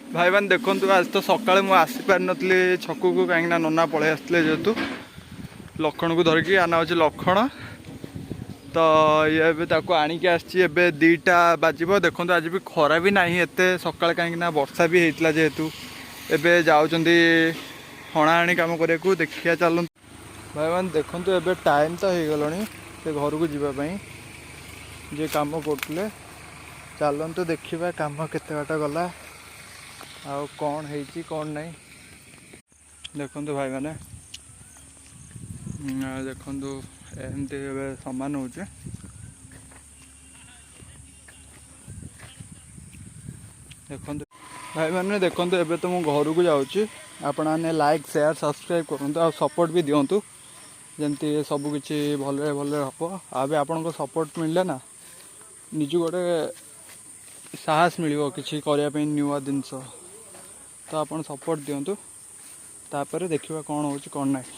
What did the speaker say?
भाई मैंने देखो आज तो सकाଳେ ମୁଁ ଆସିପାରିନଥିଲି ଛକକୁ କାହିଁକିନା ନନା ପଳେଇ ଆସିଥିଲେ ଯେହେତୁ ଲକ୍ଷଣକୁ ଧରିକି ଆନା ହେଉଛି ଲକ୍ଷଣ ତ ଇଏ ଏବେ ତାକୁ ଆଣିକି ଆସିଛି ଏବେ 2ଟା ବାଜିବ ଦେଖନ୍ତୁ ଆଜି ବି ଖରା ବି ନାହିଁ ଏତେ ସକାଳେ କାହିଁକିନା ବର୍ଷା ବି ହେଇଥିଲା ଯେହେତୁ ଏବେ ଯାଉଛନ୍ତି ହଣାହାଣି କାମ କରିବାକୁ ଦେଖିବା ଚାଲନ୍ତୁ ଭାଇ ମାନେ ଦେଖନ୍ତୁ ଏବେ ଟାଇମ୍ ତ ହେଇଗଲାଣି ସେ ଘରକୁ ଯିବା ପାଇଁ ଯେ କାମ କରୁଥିଲେ ଚାଲନ୍ତୁ ଦେଖିବା କାମ କେତେ ବାଟ ଗଲା ଆଉ କ'ଣ ହେଇଛି କ'ଣ ନାହିଁ ଦେଖନ୍ତୁ ଭାଇମାନେ ଦେଖନ୍ତୁ ଏମିତି ଏବେ ସମାନ ହେଉଛି ଦେଖନ୍ତୁ ଭାଇମାନେ ଦେଖନ୍ତୁ ଏବେ ତ ମୁଁ ଘରକୁ ଯାଉଛି ଆପଣମାନେ ଲାଇକ୍ ସେୟାର ସବସ୍କ୍ରାଇବ୍ କରନ୍ତୁ ଆଉ ସପୋର୍ଟ ବି ଦିଅନ୍ତୁ ଯେମିତି ସବୁକିଛି ଭଲରେ ଭଲରେ ହେବ ଆଉ ବି ଆପଣଙ୍କ ସପୋର୍ଟ ମିଳିଲେ ନା ନିଜକୁ ଗୋଟେ ସାହସ ମିଳିବ କିଛି କରିବା ପାଇଁ ନୂଆ ଜିନିଷ ତ ଆପଣ ସପୋର୍ଟ ଦିଅନ୍ତୁ ତାପରେ ଦେଖିବା କ'ଣ ହେଉଛି କ'ଣ ନାହିଁ।